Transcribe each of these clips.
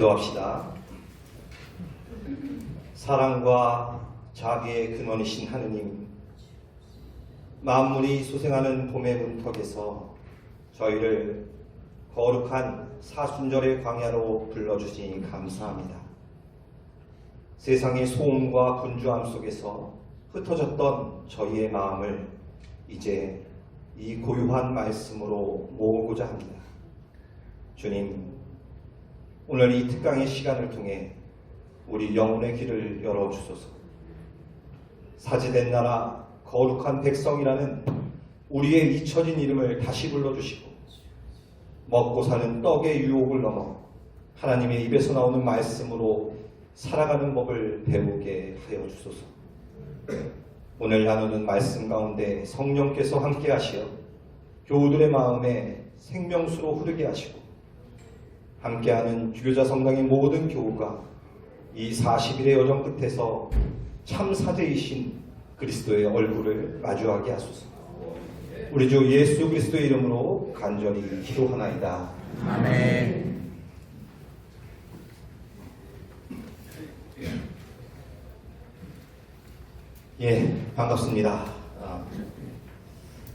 기도합시다. 사랑과 자비의 근원이신 하느님, 만물이 소생하는 봄의 문턱에서 저희를 거룩한 사순절의 광야로 불러주시니 감사합니다. 세상의 소음과 분주함 속에서 흩어졌던 저희의 마음을 이제 이 고유한 말씀으로 모으고자 합니다. 주님, 오늘 이 특강의 시간을 통해 우리 영혼의 길을 열어주소서. 사지된 나라 거룩한 백성이라는 우리의 잊혀진 이름을 다시 불러주시고, 먹고 사는 떡의 유혹을 넘어 하나님의 입에서 나오는 말씀으로 살아가는 법을 배우게 하여 주소서. 오늘 나누는 말씀 가운데 성령께서 함께 하시어 교우들의 마음에 생명수로 흐르게 하시고, 함께하는 주교자 성당의 모든 교우가 이 40일의 여정 끝에서 참 사제이신 그리스도의 얼굴을 마주하게 하소서. 우리 주 예수 그리스도의 이름으로 간절히 기도하나이다. 아멘. 예, 반갑습니다.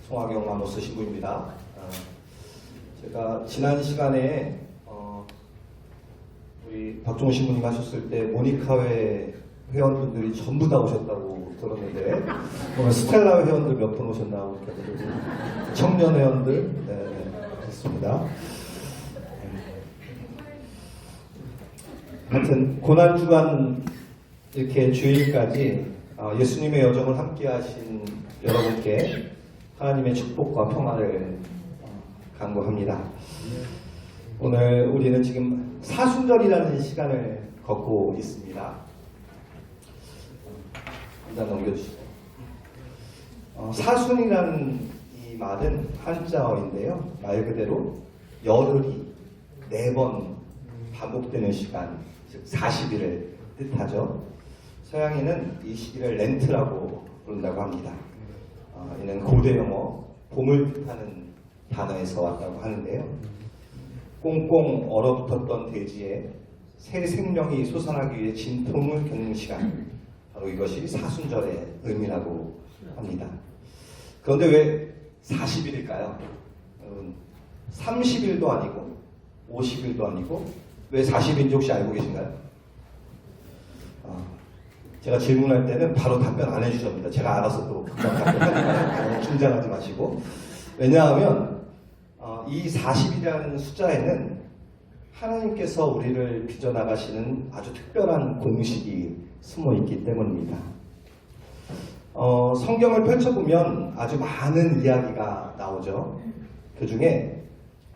송하경 아모스 신부입니다. 제가 지난 시간에 우리 박종호 신부님 하셨을 때 모니카회 회원분들이 전부 다 오셨다고 들었는데, 오늘 스텔라 회원들 몇 분 오셨나고, 청년 회원들, 됐습니다. 하여튼 고난주간 이렇게 주일까지 예수님의 여정을 함께 하신 여러분께 하나님의 축복과 평화를 간구합니다. 오늘 우리는 지금 사순절이라는 시간을 걷고 있습니다. 일단 넘겨주시죠. 사순이라는 이 말은 한자어인데요, 말 그대로 열흘이 4번 반복되는 시간, 즉 40일을 뜻하죠. 서양인은 이 시기를 렌트라고 부른다고 합니다. 이는 고대 영어 봄을 뜻하는 단어에서 왔다고 하는데요, 꽁꽁 얼어붙었던 대지에 새 생명이 솟아나기 위해 진통을 겪는 시간, 바로 이것이 사순절의 의미라고 합니다. 그런데 왜 40일일까요? 여러분, 30일도 아니고 50일도 아니고 왜 40일인지 혹시 알고 계신가요? 제가 질문할 때는 바로 답변 안 해주십니다. 제가 알아서 또 답변하니까 긴장하지 마시고. 왜냐하면 이 40이라는 숫자에는 하나님께서 우리를 빚어나가시는 아주 특별한 공식이 숨어있기 때문입니다. 성경을 펼쳐보면 아주 많은 이야기가 나오죠. 그 중에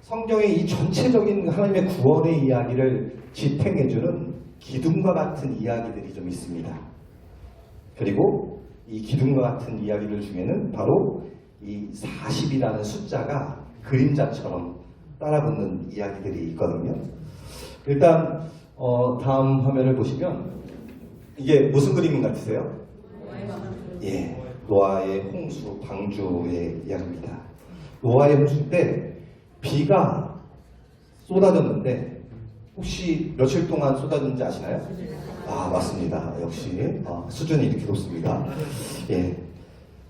성경의 이 전체적인 하나님의 구원의 이야기를 지탱해주는 기둥과 같은 이야기들이 좀 있습니다. 그리고 이 기둥과 같은 이야기들 중에는 바로 이 40이라는 숫자가 그림자처럼 따라붙는 이야기들이 있거든요. 일단 다음 화면을 보시면 이게 무슨 그림 같으세요? 예, 노아의 홍수 방주의 이야기입니다. 노아의 홍수 때 비가 쏟아졌는데 혹시 며칠 동안 쏟아졌는지 아시나요? 맞습니다. 역시 수준이 이렇게 높습니다. 예.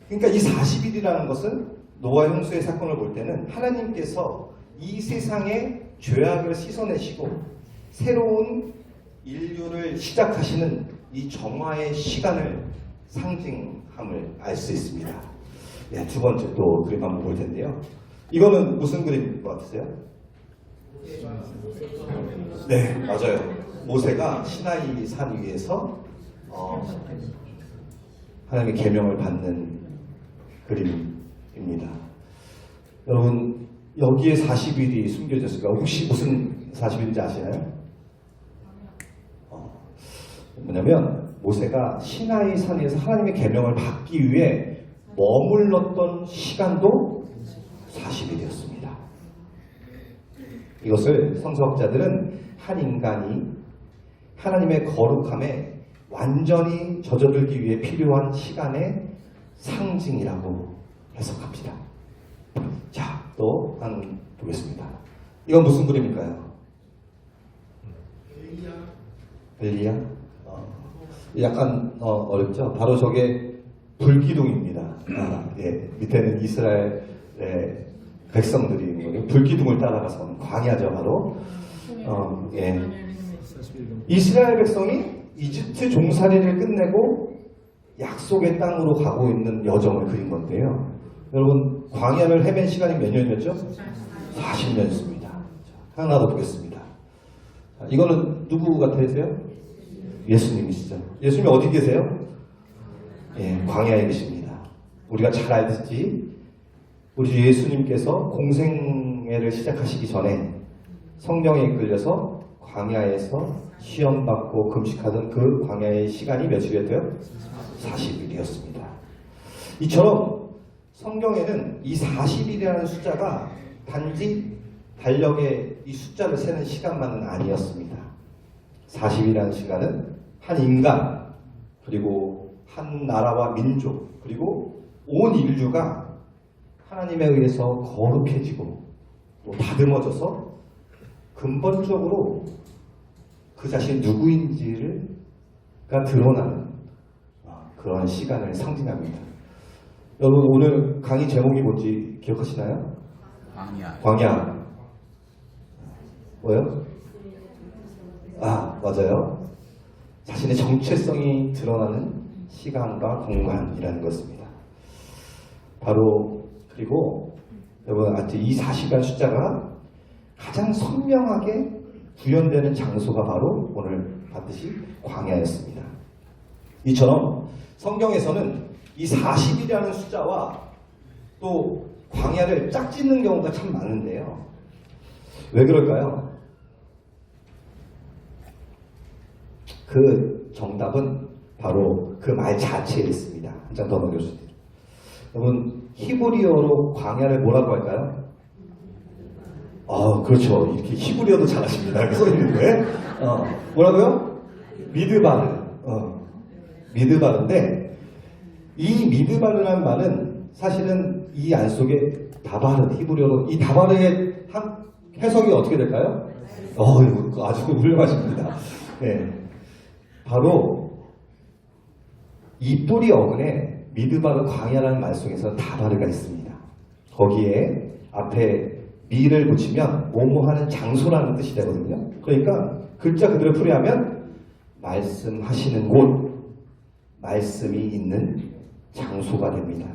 그러니까 이 40일이라는 것은 노아의 홍수의 사건을 볼 때는 하나님께서 이 세상의 죄악을 씻어내시고 새로운 인류를 시작하시는 이 정화의 시간을 상징함을 알 수 있습니다. 예, 두 번째 또 그림 한번 볼 텐데요. 이거는 무슨 그림일 것 같으세요? 네, 맞아요. 모세가 시나이 산 위에서 하나님의 계명을 받는 그림입니다. 여러분, 여기에 40일이 숨겨졌을까요? 혹시 무슨 40일인지 아시나요? 뭐냐면 모세가 시나이 산에서 하나님의 계명을 받기 위해 머물렀던 시간도 40일이었습니다. 이것을 성서학자들은 한 인간이 하나님의 거룩함에 완전히 젖어들기 위해 필요한 시간의 상징이라고 해석합니다. 자, 또 한 보겠습니다. 이건 무슨 그림일까요? 엘리야? 약간 어렵죠? 바로 저게 불기둥입니다. 예, 밑에는 이스라엘 백성들이 있는 거예요. 불기둥을 따라가서 광야죠, 바로. 예. 이스라엘 백성이 이집트 종살이를 끝내고 약속의 땅으로 가고 있는 여정을 그린 건데요. 여러분, 광야를 헤맨 시간이 몇 년이었죠? 40년이었습니다. 하나 더 보겠습니다. 자, 이거는 누구 같으세요? 예수님이시죠. 예수님이 어디 계세요? 예, 광야에 계십니다. 우리가 잘 알듯이 우리 예수님께서 공생애를 시작하시기 전에 성령에 이끌려서 광야에서 시험받고 금식하던 그 광야의 시간이 며칠이었대요? 40일이었습니다. 이처럼 성경에는 이 40일이라는 숫자가 단지 달력의 이 숫자를 세는 시간만은 아니었습니다. 40일이라는 시간은 한 인간, 그리고 한 나라와 민족, 그리고 온 인류가 하나님에 의해서 거룩해지고 또 다듬어져서 근본적으로 그 자신이 누구인지가 드러나는 그런 시간을 상징합니다. 여러분, 오늘 강의 제목이 뭔지 기억하시나요? 광야. 뭐요? 맞아요. 자신의 정체성이 드러나는 시간과 공간이라는 것입니다. 바로, 그리고 여러분, 이 40이라는 숫자가 가장 선명하게 구현되는 장소가 바로 오늘 봤듯이 광야였습니다. 이처럼 성경에서는 이 40이라는 숫자와 또 광야를 짝짓는 경우가 참 많은데요. 왜 그럴까요? 그 정답은 바로 그 말 자체에 있습니다. 한 장 더 넘겨주세요. 여러분, 히브리어로 광야를 뭐라고 할까요? 그렇죠. 이렇게 히브리어도 잘하십니다. 이렇게 써있는데. 뭐라고요? 미드바르. 미드바르인데, 이 미드바르라는 말은 사실은 이 안 속에 다바르, 히브리어로, 이 다바르의 해석이 어떻게 될까요? 이거 아주 훌륭하십니다. 네. 바로 이 뿌리 어근에 미드바르 광야라는 말 속에서 다바르가 있습니다. 거기에 앞에 미를 붙이면 뭐뭐하는 장소라는 뜻이 되거든요. 그러니까 글자 그대로 풀이하면 말씀하시는 곳, 말씀이 있는 장소가 됩니다.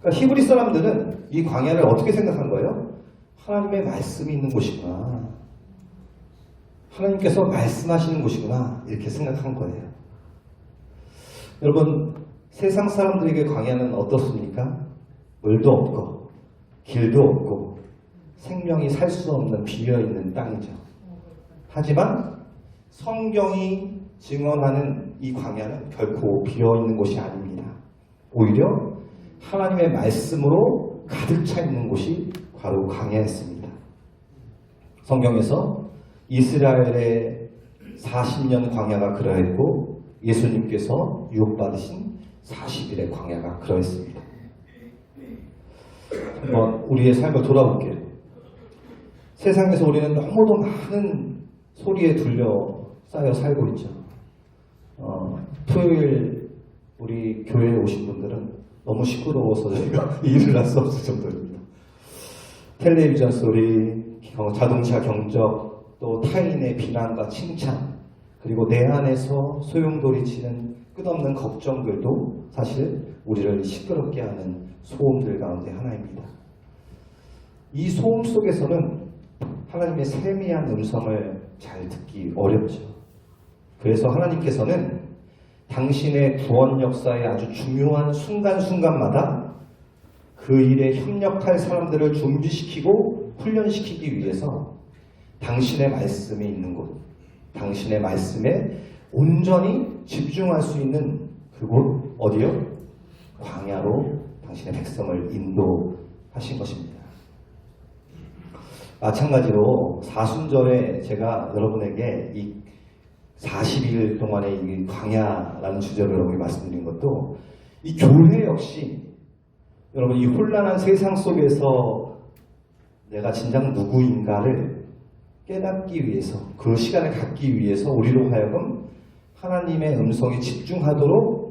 그러니까 히브리 사람들은 이 광야를 어떻게 생각한 거예요? 하나님의 말씀이 있는 곳이구나. 하나님께서 말씀하시는 곳이구나. 이렇게 생각한 거예요. 여러분, 세상 사람들에게 광야는 어떻습니까? 물도 없고 길도 없고 생명이 살 수 없는 비어있는 땅이죠. 하지만 성경이 증언하는 이 광야는 결코 비어있는 곳이 아닙니다. 오히려 하나님의 말씀으로 가득 차 있는 곳이 바로 광야였습니다. 성경에서 이스라엘의 40년 광야가 그러했고 예수님께서 유혹받으신 40일의 광야가 그러했습니다. 한번 우리의 삶을 돌아볼게요. 세상에서 우리는 너무도 많은 소리에 둘러싸여 살고 있죠. 토요일 우리 교회에 오신 분들은 너무 시끄러워서 저희가 일을 할 수 없을 정도입니다. 텔레비전 소리, 자동차 경적, 또 타인의 비난과 칭찬, 그리고 내 안에서 소용돌이치는 끝없는 걱정들도 사실 우리를 시끄럽게 하는 소음들 가운데 하나입니다. 이 소음 속에서는 하나님의 세미한 음성을 잘 듣기 어렵죠. 그래서 하나님께서는 당신의 구원 역사의 아주 중요한 순간순간마다 그 일에 협력할 사람들을 준비시키고 훈련시키기 위해서 당신의 말씀이 있는 곳, 당신의 말씀에 온전히 집중할 수 있는 그곳 어디요? 광야로 당신의 백성을 인도하신 것입니다. 마찬가지로 사순절에 제가 여러분에게 이 40일 동안의 이 광야라는 주제로 여러분이 말씀드린 것도 이 교회 역시 여러분 이 혼란한 세상 속에서 내가 진정 누구인가를 깨닫기 위해서, 그 시간을 갖기 위해서 우리로 하여금 하나님의 음성에 집중하도록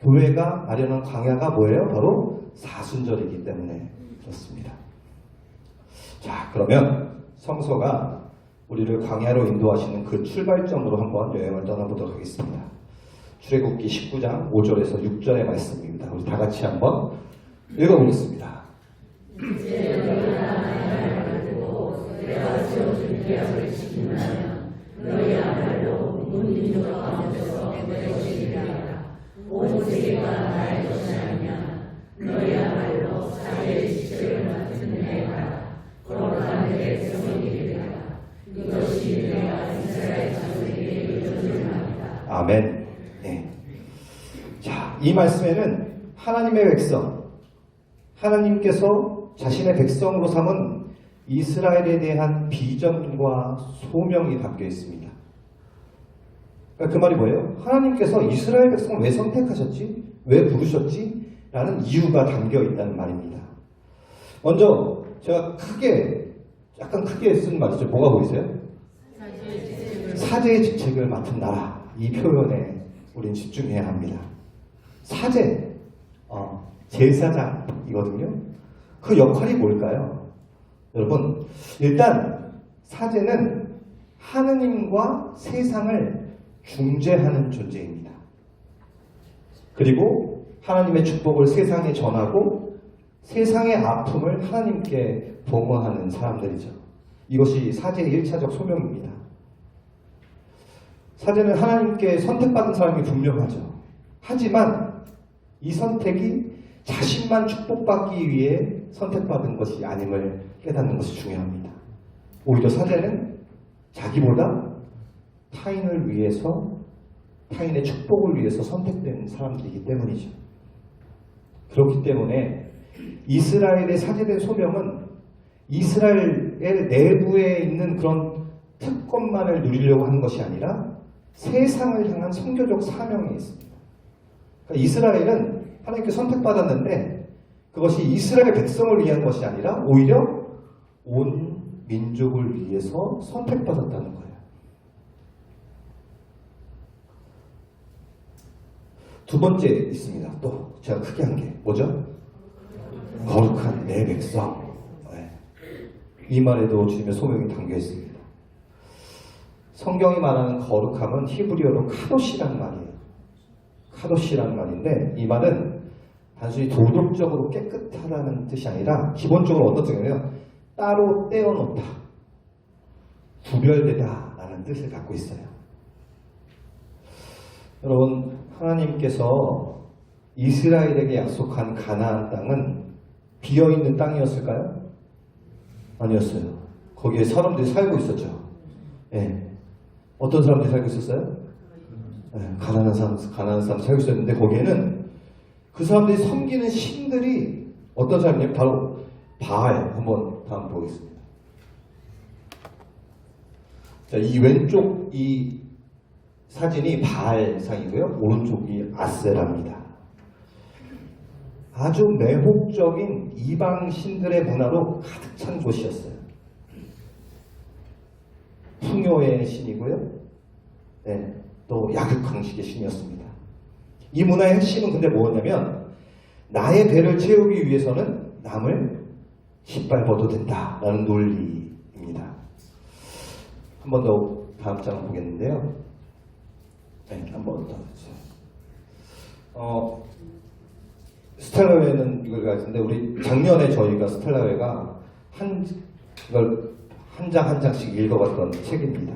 교회가 마련한 광야가 뭐예요? 바로 사순절이기 때문에 그렇습니다. 자, 그러면 성서가 우리를 광야로 인도하시는 그 출발점으로 한번 여행을 떠나보도록 하겠습니다. 출애굽기 19장 5절에서 6절의 말씀입니다. 우리 다 같이 한번 읽어보겠습니다. 아멘. 네. 자, 이 말씀에는 하나님의 백성, 하나님께서 자신의 백성으로 삼은 이스라엘에 대한 비전과 소명이 담겨 있습니다. 그러니까 그 말이 뭐예요? 하나님께서 이스라엘 백성을 왜 선택하셨지? 왜 부르셨지? 라는 이유가 담겨 있다는 말입니다. 먼저 제가 약간 크게 쓴 말이죠. 뭐가 보이세요? 사제의 직책을 맡은 나라. 이 표현에 우린 집중해야 합니다. 사제, 제사장이거든요. 그 역할이 뭘까요? 여러분, 일단 사제는 하느님과 세상을 중재하는 존재입니다. 그리고 하나님의 축복을 세상에 전하고 세상의 아픔을 하나님께 봉헌하는 사람들이죠. 이것이 사제의 1차적 소명입니다. 사제는 하나님께 선택받은 사람이 분명하죠. 하지만 이 선택이 자신만 축복받기 위해 선택받은 것이 아님을 깨닫는 것이 중요합니다. 오히려 사제는 자기보다 타인을 위해서, 타인의 축복을 위해서 선택된 사람들이기 때문이죠. 그렇기 때문에 이스라엘의 사제된 소명은 이스라엘의 내부에 있는 그런 특권만을 누리려고 하는 것이 아니라 세상을 향한 선교적 사명이 있습니다. 그러니까 이스라엘은 하나님께 선택받았는데 그것이 이스라엘 백성을 위한 것이 아니라 오히려 온 민족을 위해서 선택받았다는 거예요. 두 번째 있습니다. 또 제가 크게 한 게 뭐죠? 거룩한 내 백성. 네. 이 말에도 주님의 소명이 담겨 있습니다. 성경이 말하는 거룩함은 히브리어로 카도시란 말이에요. 카도시란 말인데 이 말은 단순히 도덕적으로 깨끗하다는 뜻이 아니라 기본적으로 어떤 뜻이냐면 따로 떼어놓다, 구별되다 라는 뜻을 갖고 있어요. 여러분, 하나님께서 이스라엘에게 약속한 가나안 땅은 비어있는 땅이었을까요? 아니었어요. 거기에 사람들이 살고 있었죠. 네. 어떤 사람들이 살고 있었어요? 네, 가난한 사람 살고 있었는데 거기에는 그 사람들이 섬기는 신들이 어떤 사람이냐면 바로 바알. 한번 다음 보겠습니다. 자, 이 왼쪽 이 사진이 바알상이고요. 오른쪽이 아세라입니다. 아주 매혹적인 이방 신들의 문화로 가득 찬 곳이었어요. 풍요의 신이고요. 네, 또 약육강식의 신이었습니다. 이 문화의 핵심은 근데 뭐였냐면 나의 배를 채우기 위해서는 남을 짓밟아도 된다라는 논리입니다. 한 번 더 다음 장을 보겠는데요. 네, 한 번 더. 스텔라회는 이걸 가지는데 우리 작년에 저희가 스텔라회가 이걸 한 장 한 장씩 읽어봤던 책입니다.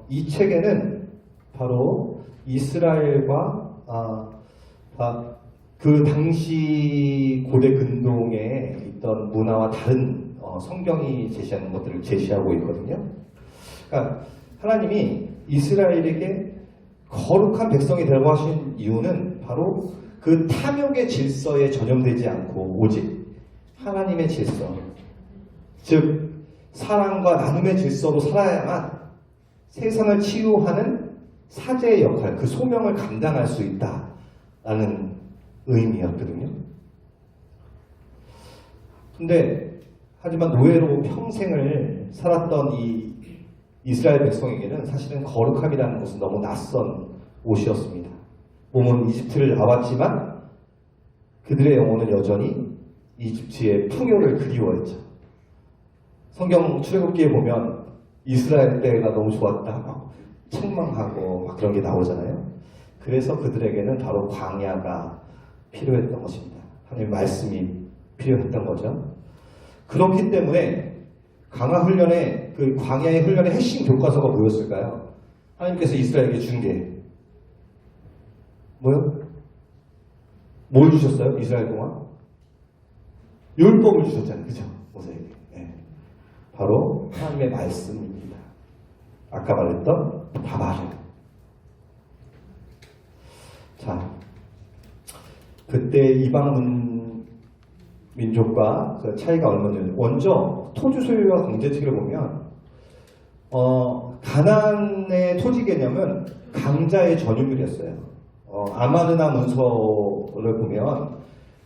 이 책에는 바로 이스라엘과 그 당시 고대 근동에 있던 문화와 다른 성경이 제시하는 것들을 제시하고 있거든요. 그러니까 하나님이 이스라엘에게 거룩한 백성이 되라고 하신 이유는 바로 그 탐욕의 질서에 전염되지 않고 오직 하나님의 질서, 즉 사랑과 나눔의 질서로 살아야만 세상을 치유하는 사제의 역할, 그 소명을 감당할 수 있다라는 의미였거든요. 근데 하지만 노예로 평생을 살았던 이 이스라엘 백성에게는 사실은 거룩함이라는 것은 너무 낯선 옷이었습니다. 몸은 이집트를 나왔지만 그들의 영혼은 여전히 이집트의 풍요를 그리워했죠. 성경 출애굽기에 보면 이스라엘 때가 너무 좋았다, 막 책망하고 막 그런 게 나오잖아요. 그래서 그들에게는 바로 광야가 필요했던 것입니다. 하나님의 말씀이 필요했던 거죠. 그렇기 때문에 강화 훈련의 그 광야의 훈련의 핵심 교과서가 뭐였을까요? 하나님께서 이스라엘에게 준 게 뭐요? 뭘 주셨어요? 이스라엘 동안? 율법을 주셨잖아요. 그죠? 모세에게. 네. 바로 하나님의 말씀입니다. 아까 말했던 다바르. 자, 그때 이방 민족과 그 차이가 얼마나 먼저 토지 소유와 경제책을 보면 가나안의 토지 개념은 강자의 전유물이었어요. 아마르나 문서를 보면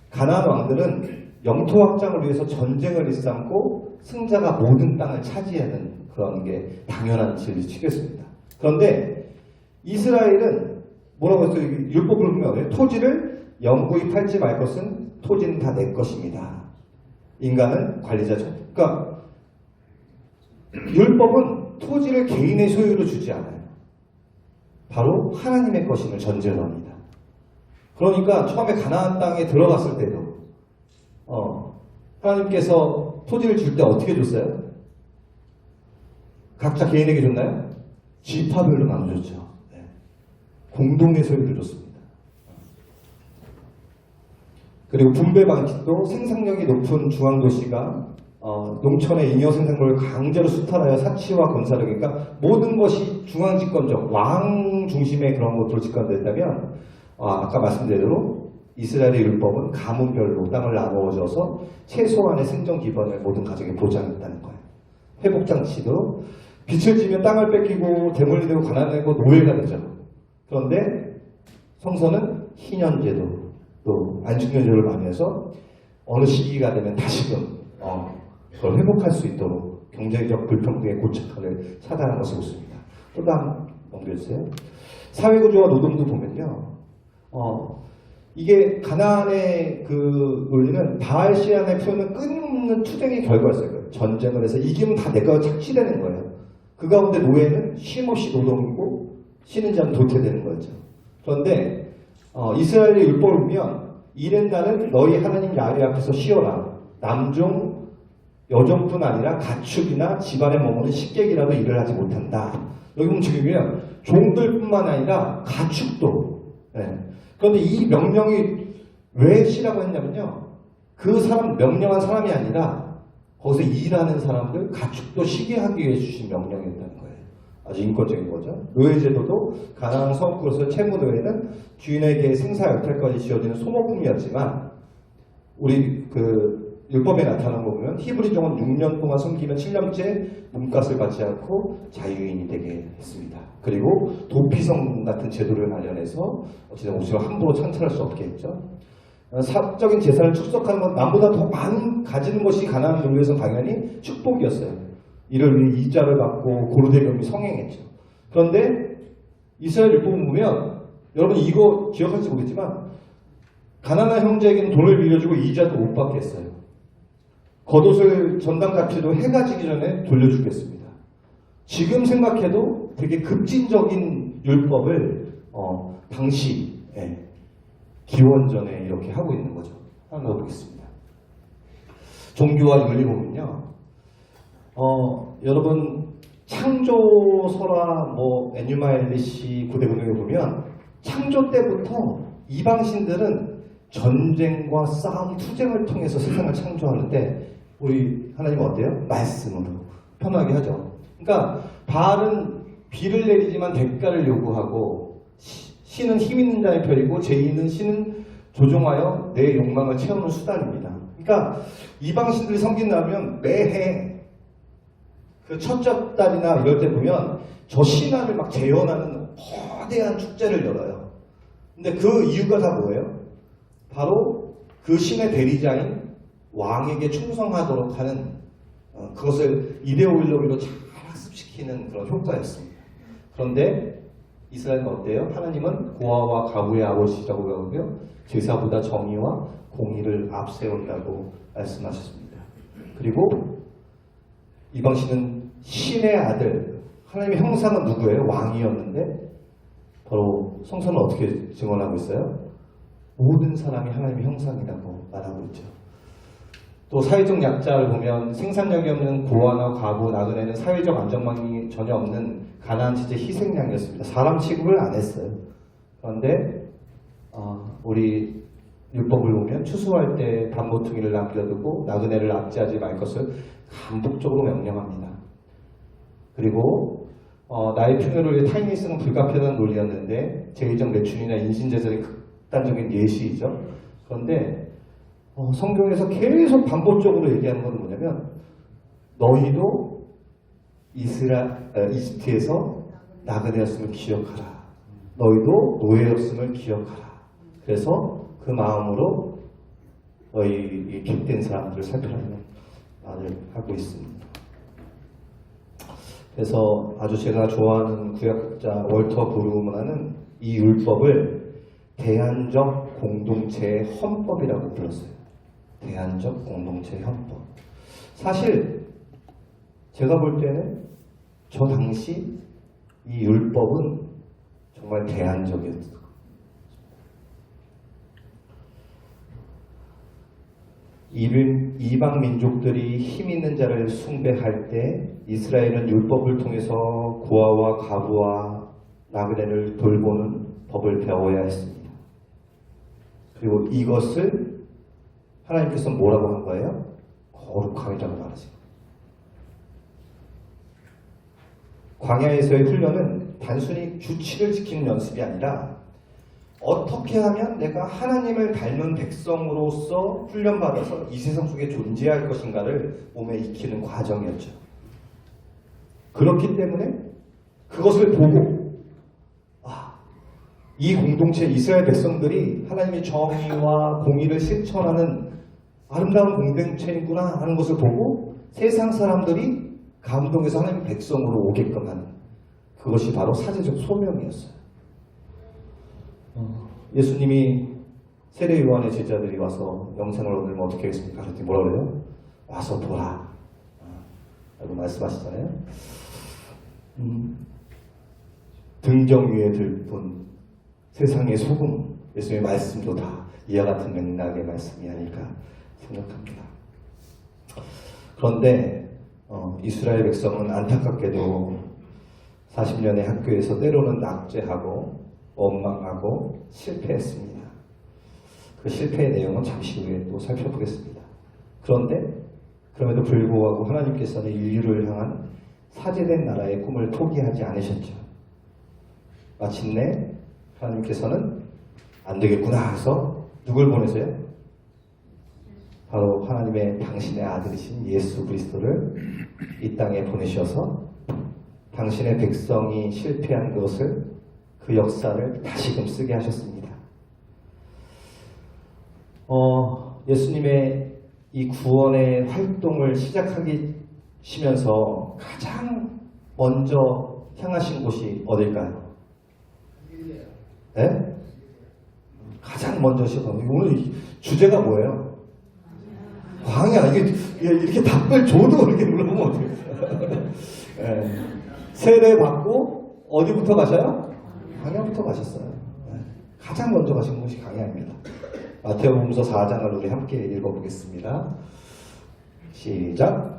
가나안 왕들은 영토 확장을 위해서 전쟁을 일삼고 승자가 모든 땅을 차지하는 그런 게 당연한 진리 치겠습니다. 그런데 이스라엘은 뭐라고 했어요? 율법을 보면 토지를 영구히 팔지 말 것은 토지는 다 내 것입니다. 인간은 관리자죠. 그러니까 율법은 토지를 개인의 소유로 주지 않아요. 바로 하나님의 것임을 전제로 합니다. 그러니까 처음에 가나안 땅에 들어갔을 때도 하나님께서 토지를 줄 때 어떻게 줬어요? 각자 개인에게 줬나요? 지파별로 나눠줬죠. 네. 공동의 소유를 줬습니다. 그리고 분배 방식도 생산력이 높은 중앙도시가 농촌의 잉여 생산물을 강제로 수탈하여 사치와 건설을, 그러니까 모든 것이 중앙집권적, 왕 중심의 그런 것으로 집권됐다면 아까 말씀드린 대로 이스라엘의 율법은 가문별로 땅을 나누어져서 최소한의 생존 기반을 모든 가정에 보장했다는 거예요. 회복장치도 빚을 지면 땅을 뺏기고 대물리 되고 가난하고 노예가 되죠. 그런데 성서는 희년제도 또 안식년제를 많이 해서 어느 시기가 되면 다시금 그걸 회복할 수 있도록 경제적 불평등의 고착화를 차단하는 것을 보습니다. 또 다음 넘겨주세요. 사회구조와 노동도 보면요. 이게 가나안의 그 논리는 바알시안의 표현은 끊임없는 투쟁의 결과였어요. 전쟁을 해서 이기면 다 내가 착취되는 거예요. 그 가운데 노예는 쉼없이 노동이고 쉬는 자는 도태되는 거죠. 그런데 이스라엘의 율법을 보면 이랜다는 너희 하나님 야훼 앞에서 쉬어라. 남종 여종뿐 아니라 가축이나 집안에 머무는 식객이라도 일을 하지 못한다. 여기 보면 지금요 종들뿐만 아니라 가축도. 네. 그런데 이 명령이 왜 쉬라고 했냐면요, 그 사람 명령한 사람이 아니라 거기서 일하는 사람들 가축도 쉬게 하기 위해 주신 명령이었다는 거예요. 아주 인권적인 거죠. 노예제도도 가나안 서구로서 채무 노예는 주인에게 생사 여탈까지 지어지는 소모품이었지만 우리 그 율법에 나타난 거 보면 히브리종은 6년 동안 섬기면 7년째 몸값을 받지 않고 자유인이 되게 했습니다. 그리고 도피성 같은 제도를 마련해서 어찌든 옥시를 함부로 창탈할 수 없게 했죠. 사적인 재산을 축적하는 건 남보다 더 많은 가지는 것이 가나안 종교에서 당연히 축복이었어요. 이를 위해 이자를 받고 고르대금이 성행했죠. 그런데 이스라엘 율법을 보면 여러분 이거 기억할지 모르겠지만 가나안 형제에게는 돈을 빌려주고 이자도 못 받게 했어요. 겉옷을 전당 잡히도 해가 지기 전에 돌려주겠습니다. 지금 생각해도 되게 급진적인 율법을 당시 기원전에 이렇게 하고 있는 거죠. 하나 넣어보겠습니다. 종교와 윤리 보면요. 여러분 창조설화 에뉴마 엘리시 고대문명에 보면 창조 때부터 이방신들은 전쟁과 싸움, 투쟁을 통해서 세상을 창조하는데 우리 하나님은 어때요? 말씀으로 편하게 하죠. 그러니까 바알은 비를 내리지만 대가를 요구하고 신은 힘 있는 자의 편이고 죄인은 신은 조종하여 내 욕망을 채우는 수단입니다. 그러니까 이방신들이 섬긴다면 매해 그 첫째 달이나 이럴 때 보면 저 신화를 막 재현하는 거대한 축제를 열어요. 근데 그 이유가 다 뭐예요? 바로 그 신의 대리자인 왕에게 충성하도록 하는 그것을 이데올로기로 잘 학습시키는 그런 효과였습니다. 그런데 이스라엘은 어때요? 하나님은 고아와 가부의 아버지라고 하고요. 제사보다 정의와 공의를 앞세운다고 말씀하셨습니다. 그리고 이방신은 신의 아들, 하나님의 형상은 누구예요? 왕이었는데 바로 성서는 어떻게 증언하고 있어요? 모든 사람이 하나님의 형상이라고 말하고 있죠. 또 사회적 약자를 보면 생산력이 없는 고아나 과부, 나그네는 사회적 안정망이 전혀 없는 가난한 지체 희생양이었습니다. 사람 취급을 안 했어요. 그런데 우리 율법을 보면 추수할 때 반모퉁이를 남겨두고 나그네를 압제하지 말 것을 반복적으로 명령합니다. 그리고 나의 풍요를 위해 타인이 쓰는 불가피한 논리였는데 제의적 매춘이나 인신제절의 극단적인 예시이죠. 그런데 성경에서 계속 반복적으로 얘기하는 건 뭐냐면 너희도 이집트에서 나그네였음을 기억하라. 너희도 노예였음을 기억하라. 그래서 그 마음으로 너희 객된 사람들을 살펴라는 말을 하고 있습니다. 그래서 아주 제가 좋아하는 구약학자 월터 브루먼은 이 율법을 대안적 공동체의 헌법이라고 불렀어요. 대안적 공동체의 헌법. 사실 제가 볼 때는 저 당시 이 율법은 정말 대안적이었어요. 이방 민족들이 힘 있는 자를 숭배할 때 이스라엘은 율법을 통해서 고아와 가부와 나그네를 돌보는 법을 배워야 했습니다. 그리고 이것을 하나님께서 뭐라고 한 거예요? 거룩함이라고 말하죠. 광야에서의 훈련은 단순히 규칙을 지키는 연습이 아니라 어떻게 하면 내가 하나님을 닮은 백성으로서 훈련받아서 이 세상 속에 존재할 것인가를 몸에 익히는 과정이었죠. 그렇기 때문에 그것을 보고 이 공동체 이스라엘 백성들이 하나님의 정의와 공의를 실천하는 아름다운 공동체이구나 하는 것을 보고 세상 사람들이 감동해서 하나님의 백성으로 오게끔 하는 그것이 바로 사제적 소명이었어요. 예수님이 세례 요한의 제자들이 와서 영생을 얻으면 어떻게 하겠습니까? 그랬더니 뭐라 그래요? 와서 보라 라고 말씀하시잖아요. 등정 위에 들뿐 세상의 소금, 예수님의 말씀도 다 이와 같은 맥락의 말씀이 아닐까 생각합니다. 그런데 이스라엘 백성은 안타깝게도 40년의 학교에서 때로는 낙제하고 원망하고 실패했습니다. 그 실패의 내용은 잠시 후에 또 살펴보겠습니다. 그런데 그럼에도 불구하고 하나님께서는 인류를 향한 사제된 나라의 꿈을 포기하지 않으셨죠. 마침내 하나님께서는 안 되겠구나 해서 누굴 보내세요? 바로 하나님의 당신의 아들이신 예수 그리스도를 이 땅에 보내셔서 당신의 백성이 실패한 것을 그 역사를 다시금 쓰게 하셨습니다. 예수님의 이 구원의 활동을 시작하시면서 가장 먼저 향하신 곳이 어딜까요? 네? 가장 먼저 오늘 주제가 뭐예요? 광야. 이렇게 답을 줘도 이렇게 물어보면 어떡해요? 네. 세례 받고 어디부터 가셔요? 광야부터 가셨어요. 네. 가장 먼저 가신 곳이 광야입니다. 마태복음서 4장을 우리 함께 읽어보겠습니다. 시작.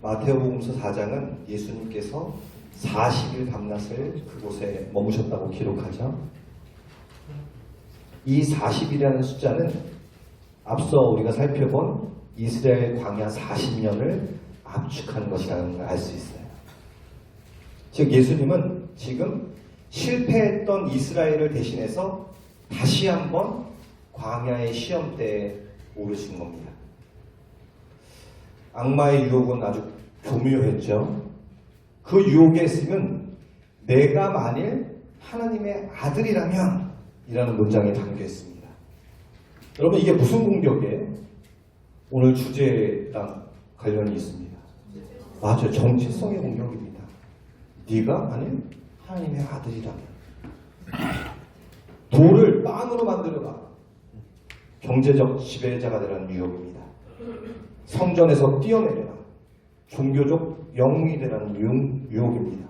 마태복음서 4장은 예수님께서 40일 밤낮을 그곳에 머무셨다고 기록하죠. 이 40이라는 숫자는 앞서 우리가 살펴본 이스라엘 광야 40년을 압축한 것이라는 걸 알 수 있어요. 즉 예수님은 지금 실패했던 이스라엘을 대신해서 다시 한번 광야의 시험대에 오르신 겁니다. 악마의 유혹은 아주 교묘했죠. 그 유혹에 있으면 내가 만일 하나님의 아들이라면 이라는 문장이 담겨 있습니다. 여러분 이게 무슨 공격이에요? 오늘 주제랑 관련이 있습니다. 맞아요. 정체성의 공격입니다. 네가 만일 하나님의 아들이라면 돌을 빵으로 만들어라. 경제적 지배자가 되라는 유혹입니다. 성전에서 뛰어내려라. 종교적 영웅이 되라는 유혹입니다.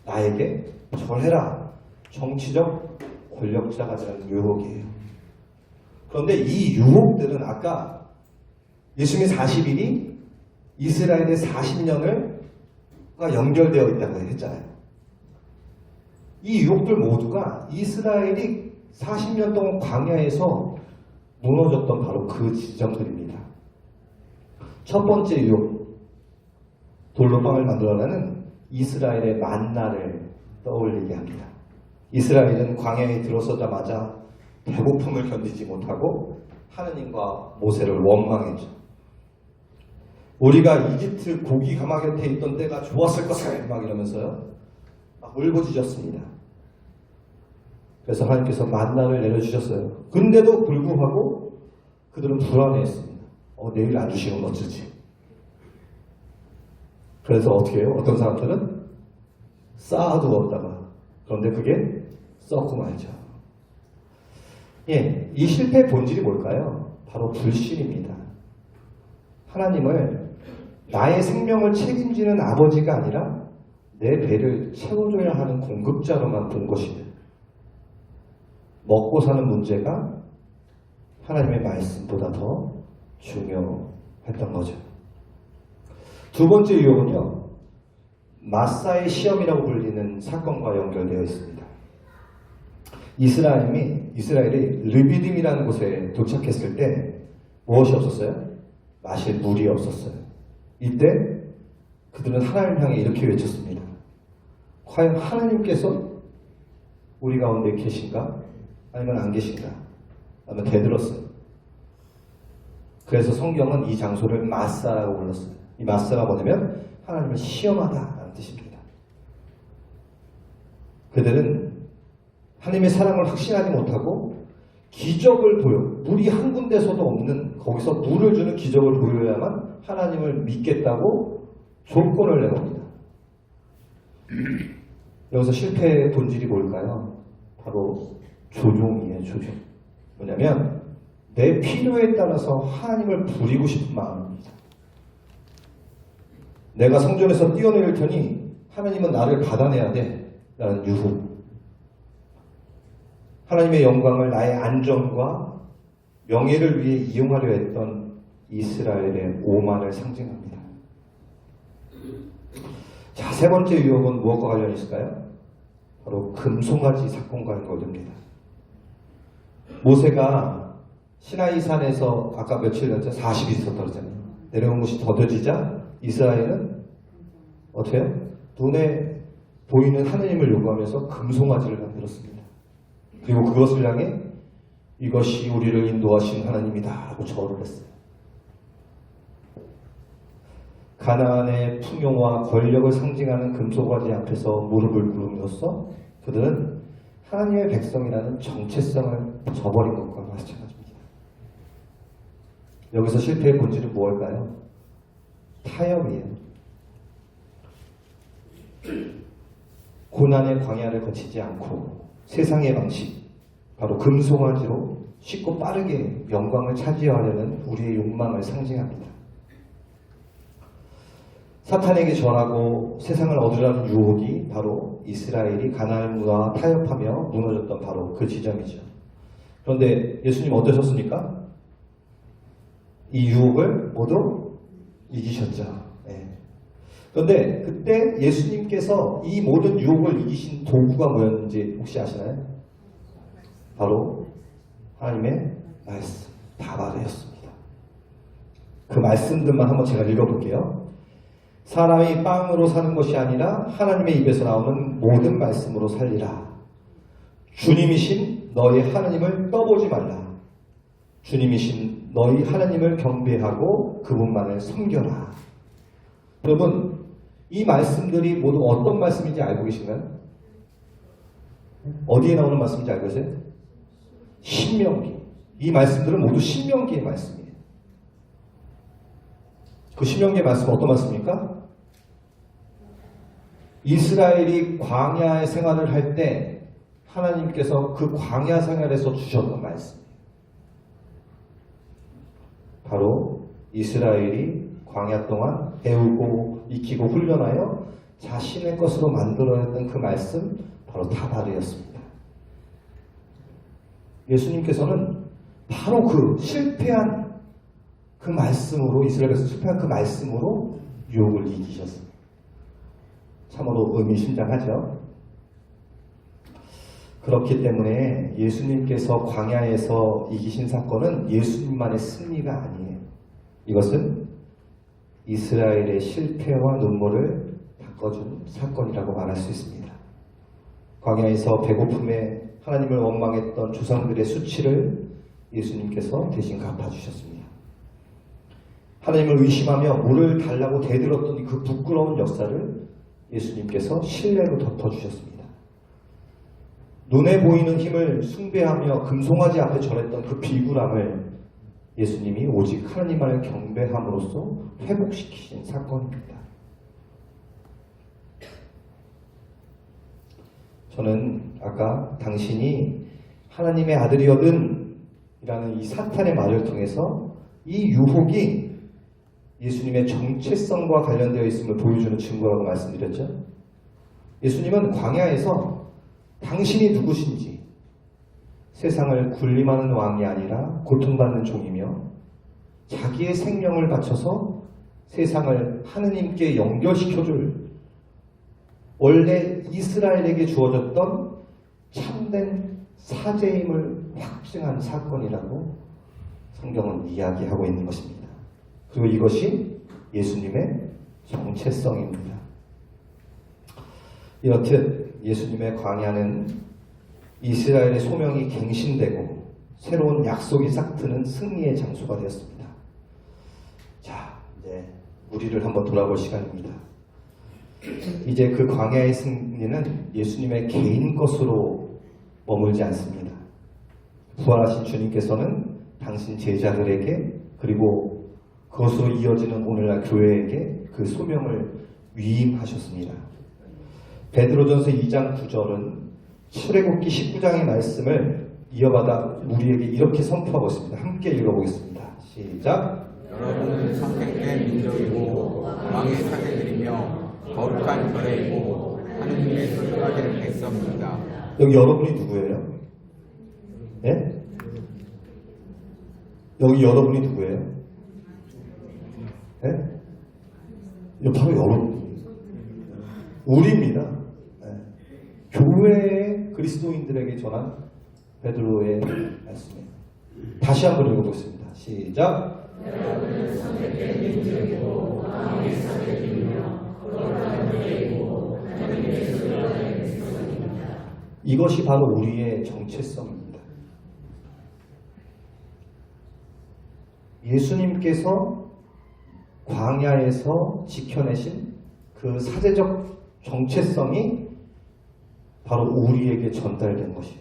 나에게 절해라. 정치적 권력자가 되라는 유혹이에요. 그런데 이 유혹들은 아까 예수님의 40일이 이스라엘의 40년을 연결되어 있다고 했잖아요. 이 유혹들 모두가 이스라엘이 40년 동안 광야에서 무너졌던 바로 그 지점들입니다. 첫 번째 유혹, 돌로 빵을 만들어내는 이스라엘의 만나를 떠올리게 합니다. 이스라엘은 광야에 들어서자마자 배고픔을 견디지 못하고 하느님과 모세를 원망했죠. 우리가 이집트 고기 가마 곁에 있던 때가 좋았을 것을 막 이러면서요. 막 울부짖었습니다. 그래서 하나님께서 만나를 내려주셨어요. 근데도 불구하고 그들은 불안해했습니다. 내일 안 주시면 어쩌지? 그래서 어떻게 해요? 어떤 사람들은 쌓아두었다가 그런데 그게 썩고 말죠. 예, 이 실패의 본질이 뭘까요? 바로 불신입니다. 하나님을 나의 생명을 책임지는 아버지가 아니라 내 배를 채워줘야 하는 공급자로만 본 것입니다. 먹고 사는 문제가 하나님의 말씀보다 더 중요했던 거죠. 두 번째 유혹은요, 마사의 시험이라고 불리는 사건과 연결되어 있습니다. 이스라엘이 르비딤이라는 곳에 도착했을 때 무엇이 없었어요? 마실 물이 없었어요. 이때 그들은 하나님을 향해 이렇게 외쳤습니다. 과연 하나님께서 우리 가운데 계신가? 아니면 안 계신가? 아마 대들었어요. 그래서 성경은 이 장소를 마사라고 불렀어요. 이 마사가 뭐냐면 하나님을 시험하다라는 뜻입니다. 그들은 하나님의 사랑을 확신하지 못하고 기적을 물이 한 군데서도 없는 거기서 물을 주는 기적을 보여야만 하나님을 믿겠다고 조건을 내겁니다. 여기서 실패의 본질이 뭘까요? 바로 조종이에요. 조종. 뭐냐면 내 필요에 따라서 하나님을 부리고 싶은 마음입니다. 내가 성전에서 뛰어내릴 테니 하나님은 나를 받아내야 돼 라는 유혹. 하나님의 영광을 나의 안정과 명예를 위해 이용하려 했던 이스라엘의 오만을 상징합니다. 자, 세 번째 유혹은 무엇과 관련이 있을까요? 바로 금송아지 사건과 연결됩니다. 모세가 시나이산에서 아까 며칠 전에 40일 있었다고 그러잖아요. 내려온 것이 더뎌지자 이스라엘은 어떻게 해요? 눈에 보이는 하느님을 요구하면서 금송아지를 만들었습니다. 그리고 그것을 향해 이것이 우리를 인도하신 하나님이다 라고 절을 했어요. 가나안의 풍요와 권력을 상징하는 금송아지 앞에서 무릎을 꿇음으로써 그들은 하나님의 백성이라는 정체성을 저버린 것과 마찬가지입니다. 여기서 실패의 본질은 무엇일까요? 타협이에요. 고난의 광야를 거치지 않고 세상의 방식, 바로 금송아지로 쉽고 빠르게 영광을 차지하려는 우리의 욕망을 상징합니다. 사탄에게 절하고 세상을 얻으려는 유혹이 바로 이스라엘이 가나안과 타협하며 무너졌던 바로 그 지점이죠. 그런데 예수님 어떠셨습니까? 이 유혹을 모두 이기셨죠. 네. 그런데 그때 예수님께서 이 모든 유혹을 이기신 도구가 뭐였는지 혹시 아시나요? 바로 하나님의 말씀, 다발이었습니다. 그 말씀들만 한번 제가 읽어볼게요. 사람이 빵으로 사는 것이 아니라 하나님의 입에서 나오는 모든 말씀으로 살리라. 주님이신 너희 하나님을 떠보지 말라. 주님이신 너희 하나님을 경배하고 그분만을 섬겨라. 여러분, 이 말씀들이 모두 어떤 말씀인지 알고 계신가요? 어디에 나오는 말씀인지 알고 계세요? 신명기. 이 말씀들은 모두 신명기의 말씀이에요. 그 신명기의 말씀은 어떤 말씀입니까? 이스라엘이 광야의 생활을 할 때 하나님께서 그 광야 생활에서 주셨던 말씀이에요. 바로 이스라엘이 광야 동안 배우고 익히고 훈련하여 자신의 것으로 만들어냈던 그 말씀, 바로 다발이었습니다. 예수님께서는 바로 그 실패한 그 말씀으로, 이스라엘에서 실패한 그 말씀으로 유혹을 이기셨습니다. 참으로 의미심장하죠. 그렇기 때문에 예수님께서 광야에서 이기신 사건은 예수님만의 승리가 아니에요. 이것은 이스라엘의 실패와 눈물을 닦아준 사건이라고 말할 수 있습니다. 광야에서 배고픔에 하나님을 원망했던 조상들의 수치를 예수님께서 대신 갚아주셨습니다. 하나님을 의심하며 물을 달라고 대들었던 그 부끄러운 역사를 예수님께서 신뢰로 덮어주셨습니다. 눈에 보이는 힘을 숭배하며 금송아지 앞에 절했던 그 비굴함을 예수님이 오직 하나님만을 경배함으로써 회복시키신 사건입니다. 저는 아까 당신이 하나님의 아들이거든 이라는 이 사탄의 말을 통해서 이 유혹이 예수님의 정체성과 관련되어 있음을 보여주는 증거라고 말씀드렸죠. 예수님은 광야에서 당신이 누구신지, 세상을 군림하는 왕이 아니라 고통받는 종이며 자기의 생명을 바쳐서 세상을 하느님께 연결시켜줄 원래 이스라엘에게 주어졌던 참된 사제임을 확증한 사건이라고 성경은 이야기하고 있는 것입니다. 그리고 이것이 예수님의 정체성입니다. 이렇듯 예수님의 광야는 이스라엘의 소명이 갱신되고 새로운 약속이 싹트는 승리의 장소가 되었습니다. 자, 이제 우리를 한번 돌아볼 시간입니다. 이제 그 광야의 승리는 예수님의 개인 것으로 머물지 않습니다. 부활하신 주님께서는 당신 제자들에게 그리고 그것으로 이어지는 오늘날 교회에게 그 소명을 위임하셨습니다. 베드로전서 2장 9절은 출애굽기 19장의 말씀을 이어받아 우리에게 이렇게 선포하고 있습니다. 함께 읽어보겠습니다. 시작. 여러분은 선택된 민족이고 왕의 사제들이며 거룩한 결례이고 하느님의 소유가 될 백성입니다. 여기 여러분이 누구예요? 네? 여기 여러분이 누구예요? 네? 이거 바로 여러분이에요. 우리입니다. 네. 교회의 그리스도인들에게 전한 베드로의 말씀입니다. 다시 한번 읽어보겠습니다. 시작. 여러분은 선택된 민족이고 왕의 사제들이며 거룩한 결례이고 하느님의 소유가 될 백성입니다. 이것이 바로 우리의 정체성입니다. 예수님께서 광야에서 지켜내신 그 사제적 정체성이 바로 우리에게 전달된 것이에요.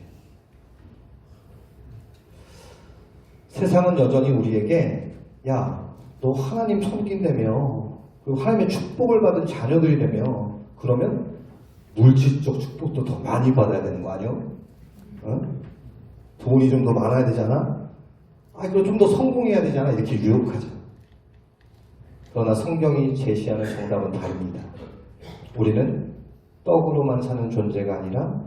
세상은 여전히 우리에게 야, 너 하나님 섬긴다며 그리고 하나님의 축복을 받은 자녀들이라며 그러면 물질적 축복도 더 많이 받아야 되는 거 아니요? 어? 돈이 좀 더 많아야 되잖아? 그럼 좀 더 성공해야 되잖아? 이렇게 유혹하죠. 그러나 성경이 제시하는 정답은 다릅니다. 우리는 떡으로만 사는 존재가 아니라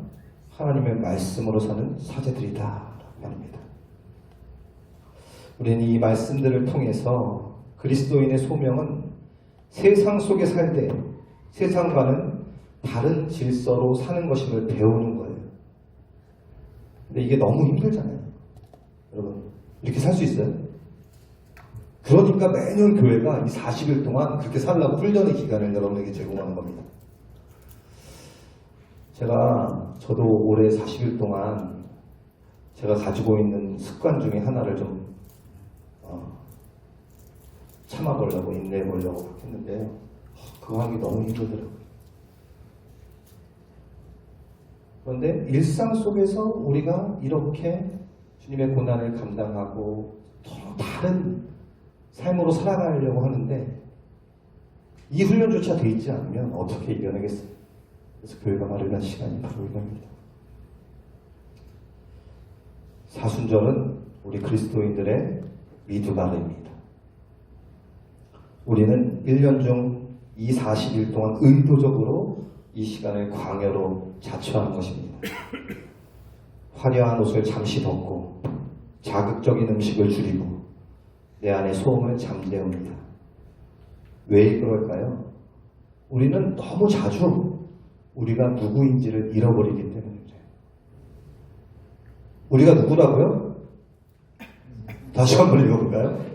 하나님의 말씀으로 사는 사제들이다 라고 말합니다. 우리는 이 말씀들을 통해서 그리스도인의 소명은 세상 속에 살되 세상과는 다른 질서로 사는 것임을 배우는 거예요. 근데 이게 너무 힘들잖아요. 여러분, 이렇게 살 수 있어요? 그러니까 매년 교회가 이 40일 동안 그렇게 살라고 훈련의 기간을 여러분에게 제공하는 겁니다. 저도 올해 40일 동안 제가 가지고 있는 습관 중에 하나를 좀 참아보려고, 인내해보려고 했는데 그거 하기 너무 힘들더라고요. 그런데 일상 속에서 우리가 이렇게 주님의 고난을 감당하고 또 다른 삶으로 살아가려고 하는데 이 훈련조차 돼 있지 않으면 어떻게 이겨내겠어요? 그래서 교회가 마련한 시간이 바로 이겁니다. 사순절은 우리 그리스도인들의 미두바르입니다. 우리는 1년 중 이 40일 동안 의도적으로 이 시간을 광야로 자처하는 것입니다. 화려한 옷을 잠시 벗고 자극적인 음식을 줄이고 내 안의 소음을 잠재웁니다. 왜 그럴까요? 우리는 너무 자주 우리가 누구인지를 잃어버리기 때문입니다. 우리가 누구라고요? 다시 한번 읽어볼까요?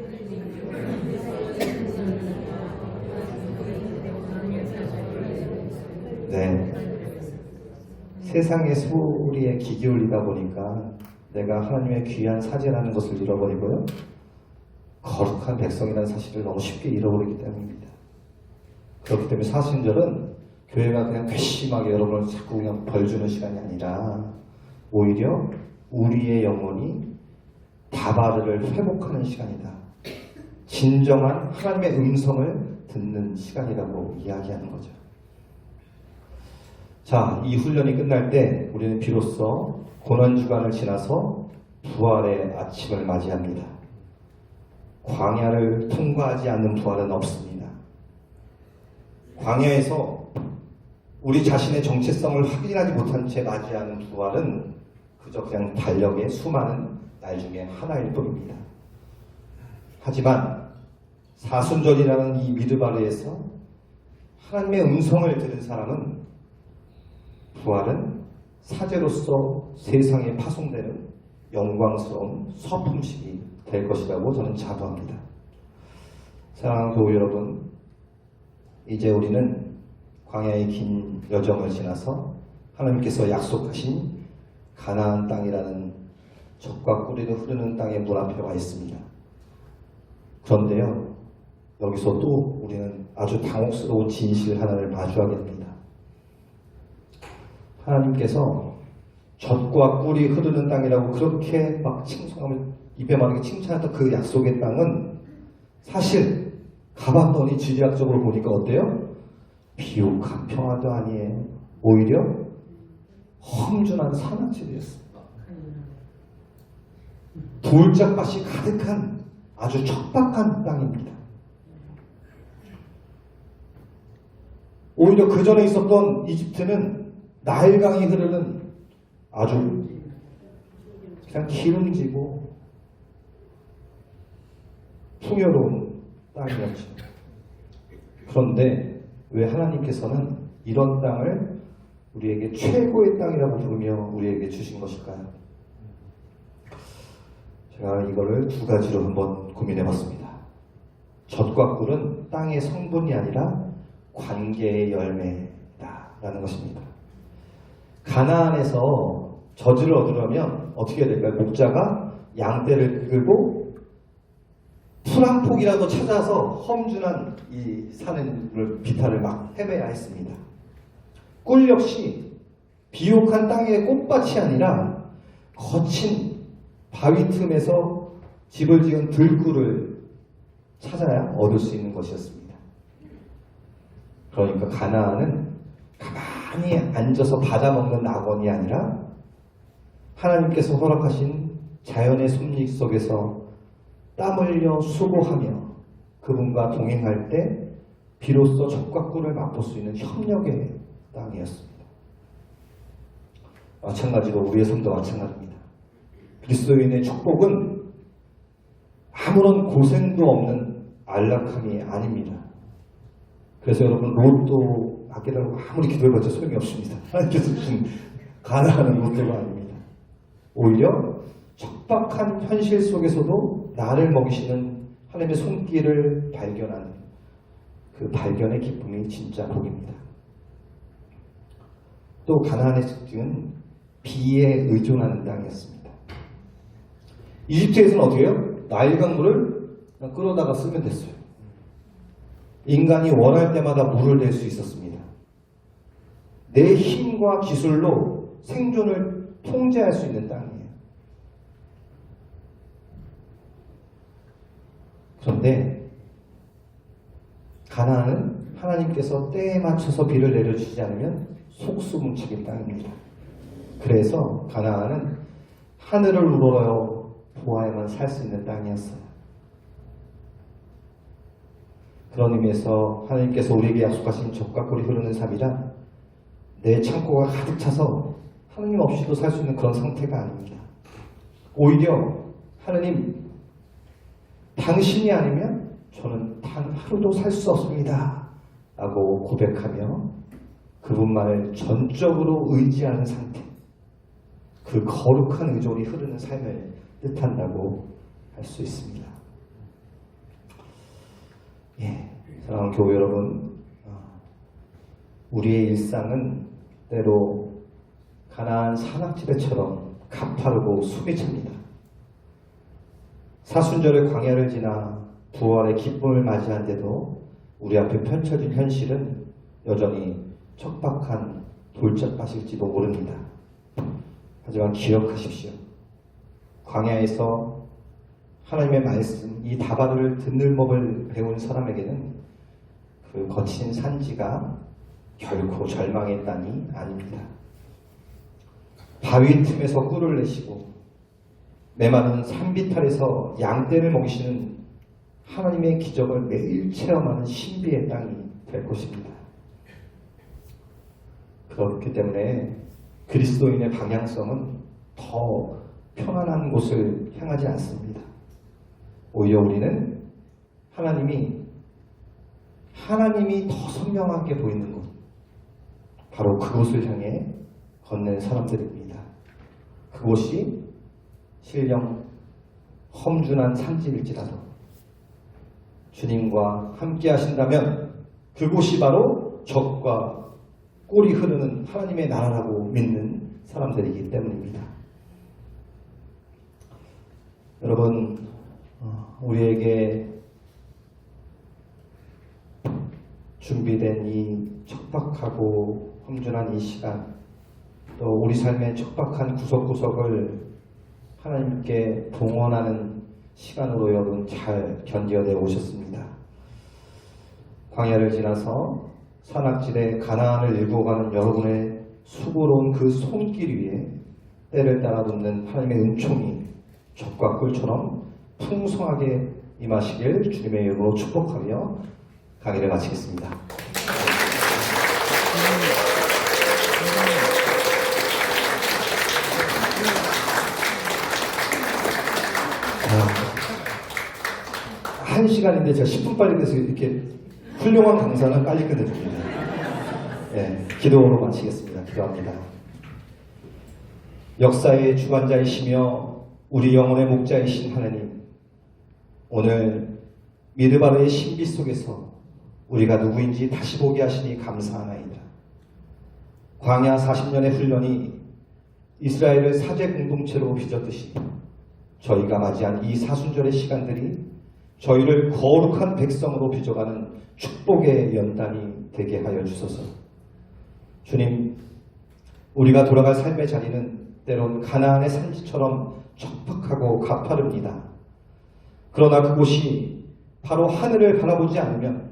네. 세상의 소리에 귀 기울이다 보니까 내가 하나님의 귀한 사제라는 것을 잃어버리고요. 거룩한 백성이라는 사실을 너무 쉽게 잃어버리기 때문입니다. 그렇기 때문에 사순절은 교회가 그냥 괘씸하게 여러분을 자꾸 그냥 벌주는 시간이 아니라 오히려 우리의 영혼이 다바르를 회복하는 시간이다. 진정한 하나님의 음성을 듣는 시간이라고 이야기하는 거죠. 자, 이 훈련이 끝날 때 우리는 비로소 고난주간을 지나서 부활의 아침을 맞이합니다. 광야를 통과하지 않는 부활은 없습니다. 광야에서 우리 자신의 정체성을 확인하지 못한 채 맞이하는 부활은 그저 그냥 달력의 수많은 날 중에 하나일 뿐입니다. 하지만 사순절이라는 이 미드바르에서 하나님의 음성을 들은 사람은 부활은 사제로서 세상에 파송되는 영광스러운 서품식이 될 것이라고 저는 자부합니다. 사랑하는 교우 여러분, 이제 우리는 광야의 긴 여정을 지나서 하나님께서 약속하신 가나안 땅이라는 젖과 꿀이 흐르는 땅의 문 앞에 와 있습니다. 그런데요, 여기서 또 우리는 아주 당혹스러운 진실 하나를 마주하게 됩니다. 하나님께서 젖과 꿀이 흐르는 땅이라고 그렇게 막 칭송함을 입에 바르게 칭찬했던 그 약속의 땅은 사실 가봤더니 지리학적으로 보니까 어때요? 비옥한 평화도 아니에요. 오히려 험준한 산악지대였습니다. 돌짝밭이 가득한 아주 척박한 땅입니다. 오히려 그 전에 있었던 이집트는 나일강이 흐르는 아주 그냥 기름지고 풍요로운 땅이었죠. 그런데 왜 하나님께서는 이런 땅을 우리에게 최고의 땅이라고 부르며 우리에게 주신 것일까요? 제가 이거를 두 가지로 한번 고민해 봤습니다. 젖과 꿀은 땅의 성분이 아니라 관계의 열매다라는 것입니다. 가나안에서 젖을 얻으려면 어떻게 해야 될까요? 목자가 양떼를 끌고 풀 한 폭이라도 찾아서 험준한 이 산을 비탈을 막 헤매야 했습니다. 꿀 역시 비옥한 땅의 꽃밭이 아니라 거친 바위 틈에서 집을 지은 들꿀을 찾아야 얻을 수 있는 것이었습니다. 그러니까 가나안은 가만히 앉아서 받아먹는 낙원이 아니라 하나님께서 허락하신 자연의 섭리 속에서 땀 흘려 수고하며 그분과 동행할 때 비로소 젖과 꿀을 맛볼 수 있는 협력의 땅이었습니다. 마찬가지로 우리의 삶도 마찬가지입니다. 그리스도인의 축복은 아무런 고생도 없는 안락함이 아닙니다. 그래서 여러분 로또 받게달라고 아무리 기도해봤자 소용이 없습니다. 하나님께서 주신 가난한 로또가 아닙니다. 오히려 척박한 현실 속에서도 나를 먹이시는 하나님의 손길을 발견하는 그 발견의 기쁨이 진짜 복입니다. 또 가나안의 특징은 비에 의존하는 땅이었습니다. 이집트에서는 어떻게 해요? 나일 강물을 그냥 끌어다가 쓰면 됐어요. 인간이 원할 때마다 물을 댈 수 있었습니다. 내 힘과 기술로 생존을 통제할 수 있는 땅이에요. 그런데 가나안은 하나님께서 때에 맞춰서 비를 내려주지 않으면 속수무책인 땅입니다. 그래서 가나안은 하늘을 우러러 보아야만 살 수 있는 땅이었어요. 그런 의미에서 하나님께서 우리에게 약속하신 젖과 꿀이 흐르는 삶이란 내 창고가 가득 차서 하나님 없이도 살 수 있는 그런 상태가 아닙니다. 오히려 하나님, 당신이 아니면 저는 단 하루도 살 수 없습니다 라고 고백하며 그분만을 전적으로 의지하는 상태, 그 거룩한 의존이 흐르는 삶을 뜻한다고 할 수 있습니다. 예, 사랑하는 교회 여러분, 우리의 일상은 때로 가나안 산악지대처럼 가파르고 숨이 찹니다. 사순절의 광야를 지나 부활의 기쁨을 맞이한데도 우리 앞에 펼쳐진 현실은 여전히 척박한 돌짝밭일지도 모릅니다. 하지만 기억하십시오. 광야에서 하나님의 말씀, 이 다바를 듣는 법을 배운 사람에게는 그 거친 산지가 결코 절망의 땅이 아닙니다. 바위 틈에서 꿀을 내시고 메마른 산비탈에서 양떼를 먹이시는 하나님의 기적을 매일 체험하는 신비의 땅이 될 것입니다. 그렇기 때문에 그리스도인의 방향성은 더 편안한 곳을 향하지 않습니다. 오히려 우리는 하나님이 더 선명하게 보이는 곳, 바로 그곳을 향해 걷는 사람들입니다. 그곳이 실령 험준한 산지일지라도 주님과 함께 하신다면 그곳이 바로 젖과 꿀이 흐르는 하나님의 나라라고 믿는 사람들이기 때문입니다. 여러분, 우리에게 준비된 이 척박하고 험준한 이 시간, 또 우리 삶의 척박한 구석구석을 하나님께 봉헌하는 시간으로 여러분 잘 견뎌내 오셨습니다. 광야를 지나서 산악지대 가나안을 일구어 가는 여러분의 수고로운 그 손길 위에 때를 따라 눕는 하나님의 은총이 젖과 꿀처럼 풍성하게 임하시길 주님의 이름으로 축복하며 강의를 마치겠습니다. 한 시간인데 제가 10분 빨리 돼서 이렇게 훌륭한 강사는 빨리 끝내줍니다. 네, 기도로 마치겠습니다. 기도합니다. 역사의 주관자이시며 우리 영혼의 목자이신 하나님, 오늘 미르바르의 신비 속에서 우리가 누구인지 다시 보게 하시니 감사하나이다. 광야 40년의 훈련이 이스라엘을 사제 공동체로 빚었듯이 저희가 맞이한 이 사순절의 시간들이 저희를 거룩한 백성으로 빚어가는 축복의 연단이 되게 하여 주소서. 주님, 우리가 돌아갈 삶의 자리는 때론 가나안의 산지처럼 척박하고 가파릅니다. 그러나 그곳이 바로 하늘을 바라보지 않으면,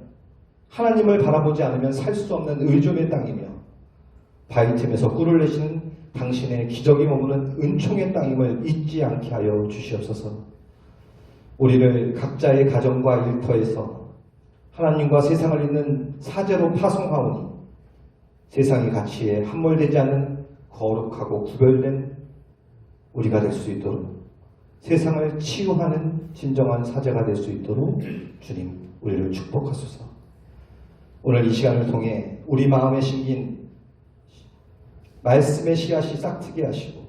하나님을 바라보지 않으면 살 수 없는 의존의 땅이며 바위 틈에서 꿀을 내시는 당신의 기적이 머무는 은총의 땅임을 잊지 않게 하여 주시옵소서. 우리를 각자의 가정과 일터에서 하나님과 세상을 잇는 사제로 파송하오니 세상의 가치에 함몰되지 않는 거룩하고 구별된 우리가 될 수 있도록, 세상을 치유하는 진정한 사제가 될 수 있도록 주님 우리를 축복하소서. 오늘 이 시간을 통해 우리 마음에 심긴 말씀의 씨앗이 싹트게 하시고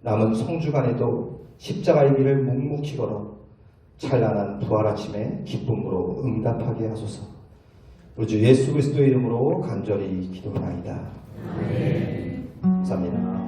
남은 성주간에도 십자가의 길을 묵묵히 걸어 찬란한 부활 아침의 기쁨으로 응답하게 하소서. 우리 주 예수 그리스도의 이름으로 간절히 기도하나이다. 감사합니다.